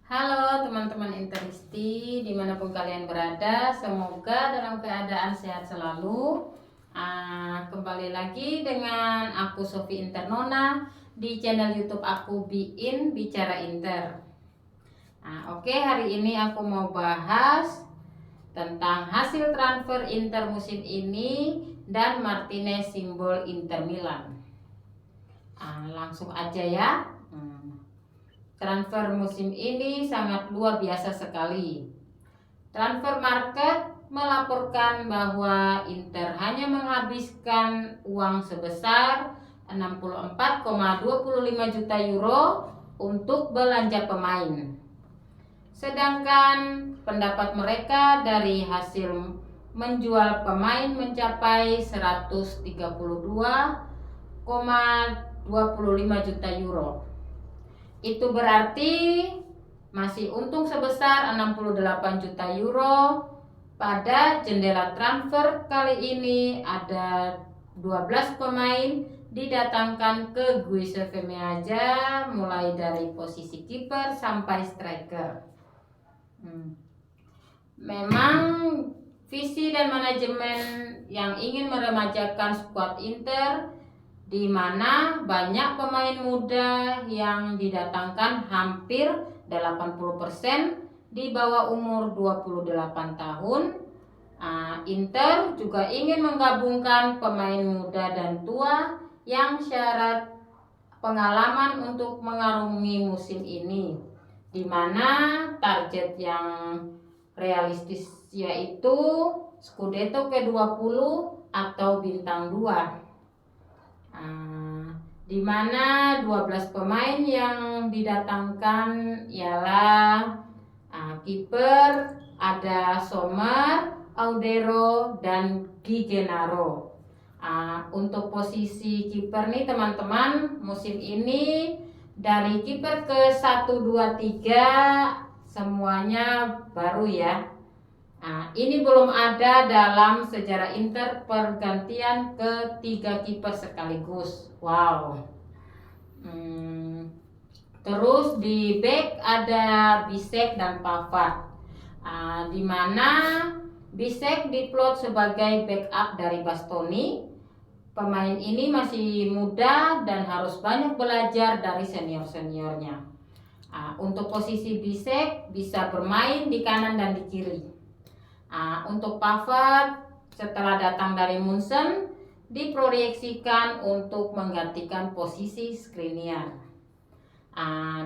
Halo teman-teman Interisti, dimanapun kalian berada, semoga dalam keadaan sehat selalu. Kembali lagi dengan aku Sofi Internona di channel YouTube aku Bicara Inter. Oke, hari ini aku mau bahas tentang hasil transfer Inter musim ini dan Martinez simbol Inter Milan. Langsung aja ya. Transfer musim ini sangat luar biasa sekali. Transfer market melaporkan bahwa Inter hanya menghabiskan uang sebesar 64,25 juta euro untuk belanja pemain. Sedangkan pendapat mereka dari hasil menjual pemain mencapai 132,25 juta euro. Itu berarti masih untung sebesar 68 juta euro. Pada jendela transfer kali ini ada 12 pemain didatangkan ke Giuseppe Meazza, mulai dari posisi kiper sampai striker. Memang visi dan manajemen yang ingin meremajakan skuad Inter, di mana banyak pemain muda yang didatangkan, hampir 80% di bawah umur 28 tahun. Inter juga ingin menggabungkan pemain muda dan tua yang syarat pengalaman untuk mengarungi musim ini, di mana target yang realistis yaitu Scudetto ke-20 atau bintang 2. Di mana 12 pemain yang didatangkan ialah kiper ada Sommer, Audero, dan Gigenaro. Untuk posisi kiper nih teman-teman, musim ini dari kiper ke 1, 2, 3 semuanya baru ya. Ini belum ada dalam sejarah Inter pergantian ketiga kiper sekaligus. Wow. Terus di back ada Bisek dan Pavard. Di mana Bisek diplot sebagai backup dari Bastoni. Pemain ini masih muda dan harus banyak belajar dari senior-seniornya. Untuk posisi Bisek bisa bermain di kanan dan di kiri. Untuk Pavard setelah datang dari Munchen diproyeksikan untuk menggantikan posisi Skriniar.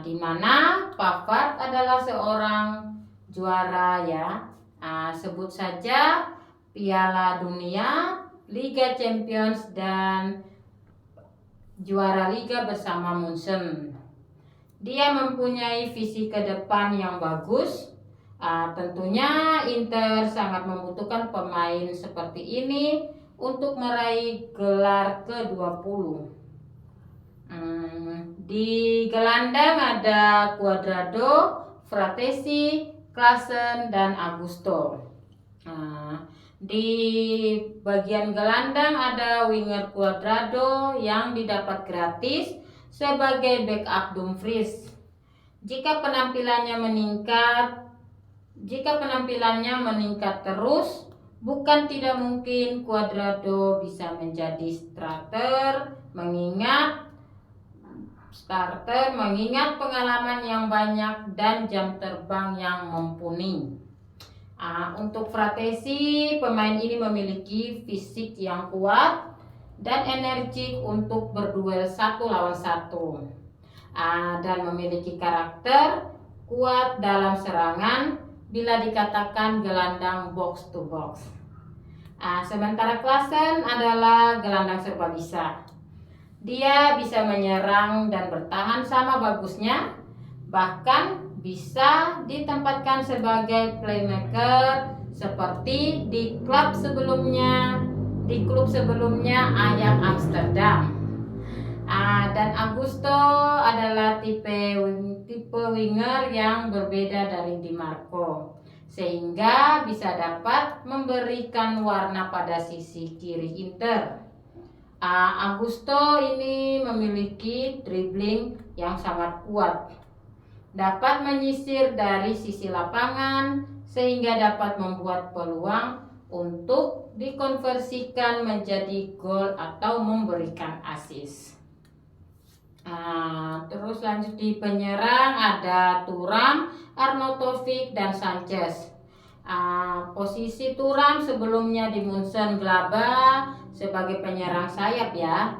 Di mana Pavard adalah seorang juara ya. Sebut saja Piala Dunia, Liga Champions, dan juara Liga bersama Munchen. Dia mempunyai visi ke depan yang bagus. Tentunya Inter sangat membutuhkan pemain seperti ini untuk meraih gelar ke-20. Di gelandang ada Cuadrado, Fratesi, Klaassen, dan Augusto. Di bagian gelandang ada winger Cuadrado yang didapat gratis sebagai backup Dumfries. Jika penampilannya meningkat terus, bukan tidak mungkin Cuadrado bisa menjadi starter mengingat pengalaman yang banyak dan jam terbang yang mumpuni. Untuk Fratesi, pemain ini memiliki fisik yang kuat dan energik untuk berduel 1 lawan 1, dan memiliki karakter kuat dalam serangan bila dikatakan gelandang box to box. Sementara Klaassen adalah gelandang serba bisa. Dia bisa menyerang dan bertahan sama bagusnya, bahkan bisa ditempatkan sebagai playmaker seperti di klub sebelumnya Ajax Amsterdam. Dan Augusto adalah tipe winger yang berbeda dari Di Marco, sehingga bisa dapat memberikan warna pada sisi kiri Inter. Augusto ini memiliki dribbling yang sangat kuat. dapat menyisir dari sisi lapangan sehingga dapat membuat peluang untuk dikonversikan menjadi gol atau memberikan assist. Terus lanjut di penyerang ada Thuram, Arnautovic, dan Sanchez. Posisi Thuram sebelumnya di Mönchengladbach sebagai penyerang sayap ya.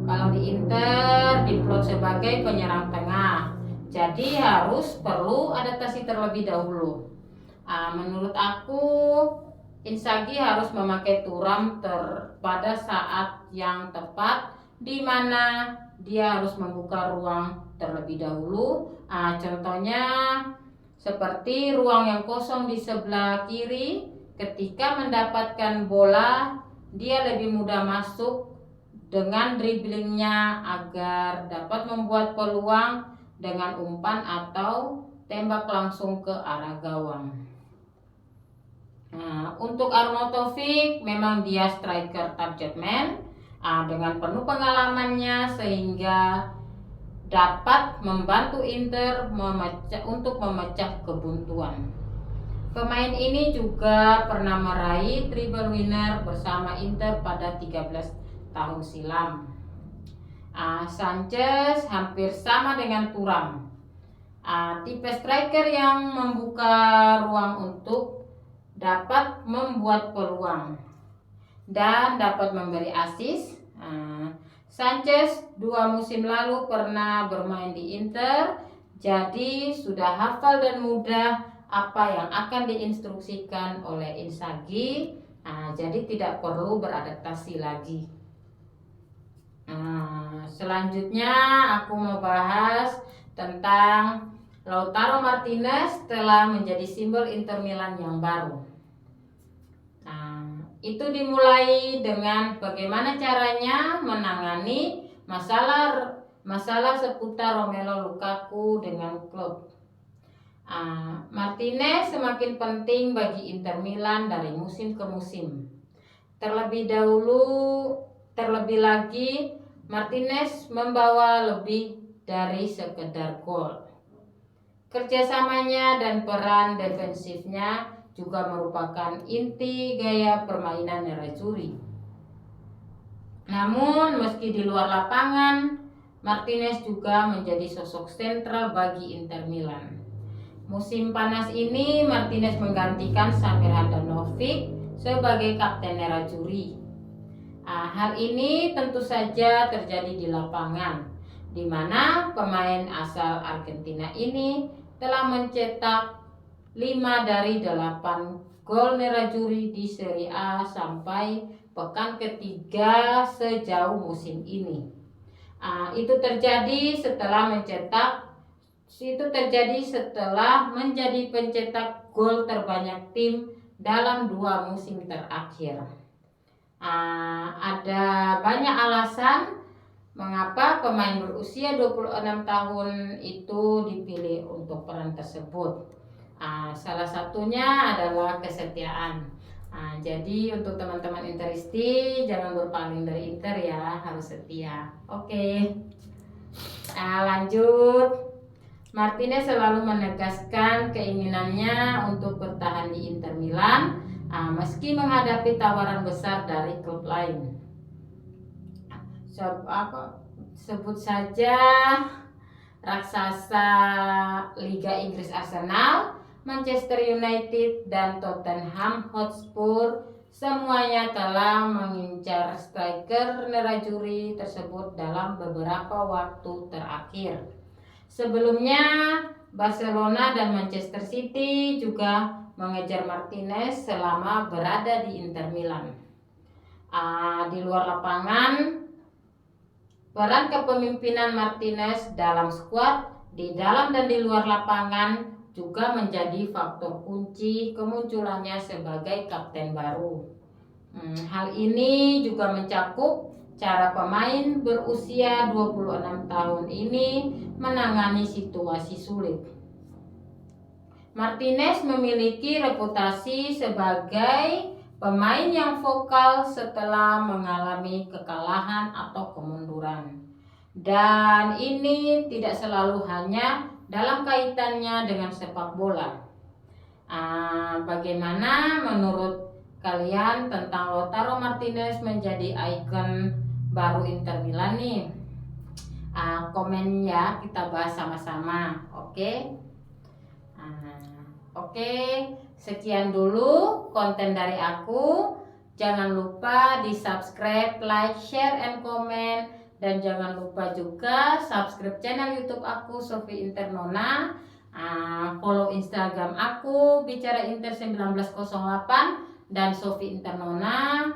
Kalau di Inter diplot sebagai penyerang tengah. Jadi harus perlu adaptasi terlebih dahulu. Menurut aku Inzaghi harus memakai Thuram pada saat yang tepat, di mana dia harus membuka ruang terlebih dahulu. Contohnya seperti ruang yang kosong di sebelah kiri, ketika mendapatkan bola dia lebih mudah masuk dengan dribblingnya agar dapat membuat peluang dengan umpan atau tembak langsung ke arah gawang. Untuk Arnautovic memang dia striker target man dengan penuh pengalamannya sehingga dapat membantu Inter untuk memecah kebuntuan. Pemain ini juga pernah meraih treble winner bersama Inter pada 13 tahun silam. Sanchez hampir sama dengan Thuram, tipe striker yang membuka ruang untuk dapat membuat peluang dan dapat memberi assist. Sanchez 2 musim lalu pernah bermain di Inter, jadi sudah hafal dan mudah apa yang akan diinstruksikan oleh Inzaghi. Jadi tidak perlu beradaptasi lagi. Selanjutnya aku mau bahas tentang Lautaro Martinez telah menjadi simbol Inter Milan yang baru. Itu dimulai dengan bagaimana caranya menangani masalah seputar Romelu Lukaku dengan klub. Martinez semakin penting bagi Inter Milan dari musim ke musim. Terlebih lagi Martinez membawa lebih dari sekedar gol. Kerjasamanya dan peran defensifnya juga merupakan inti gaya permainan Nerazzurri. Namun meski di luar lapangan, Martinez juga menjadi sosok sentral bagi Inter Milan. Musim panas ini Martinez menggantikan Samir Handanovic sebagai kapten Nerazzurri. Hal ini tentu saja terjadi di lapangan, di mana pemain asal Argentina ini telah mencetak 5 dari 8 gol Nerazzurri di Serie A sampai pekan ketiga sejauh musim ini. Itu terjadi setelah menjadi pencetak gol terbanyak tim dalam 2 musim terakhir. Ada banyak alasan mengapa pemain berusia 26 tahun itu dipilih untuk peran tersebut. Salah satunya adalah kesetiaan. Jadi untuk teman-teman Interisti jangan berpaling dari Inter ya, harus setia. Oke. Lanjut. Martinez selalu menegaskan keinginannya untuk bertahan di Inter Milan meski menghadapi tawaran besar dari klub lain. Sebut saja raksasa Liga Inggris Arsenal, Manchester United, dan Tottenham Hotspur semuanya telah mengincar striker Nerazzurri tersebut dalam beberapa waktu terakhir. Sebelumnya Barcelona dan Manchester City juga mengejar Martinez selama berada di Inter Milan. Di luar lapangan, peran kepemimpinan Martinez dalam skuad di dalam dan di luar lapangan juga menjadi faktor kunci kemunculannya sebagai kapten baru. Hal ini juga mencakup cara pemain berusia 26 tahun ini menangani situasi sulit. Martinez memiliki reputasi sebagai pemain yang vokal setelah mengalami kekalahan atau kemunduran. Dan ini tidak selalu hanya dalam kaitannya dengan sepak bola. Bagaimana menurut kalian tentang Lautaro Martinez menjadi ikon baru Inter Milan nih? Komen ya, kita bahas sama-sama. Oke. Oke, sekian dulu konten dari aku. Jangan lupa di subscribe, like, share, and comment. Dan jangan lupa juga subscribe channel YouTube aku Sofi Internona. Follow Instagram aku Bicara Inter 1908 dan Sofi Internona.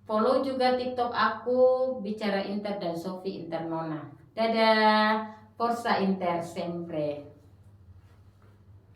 Follow juga TikTok aku Bicara Inter dan Sofi Internona. Dadah, Forza Inter sempre.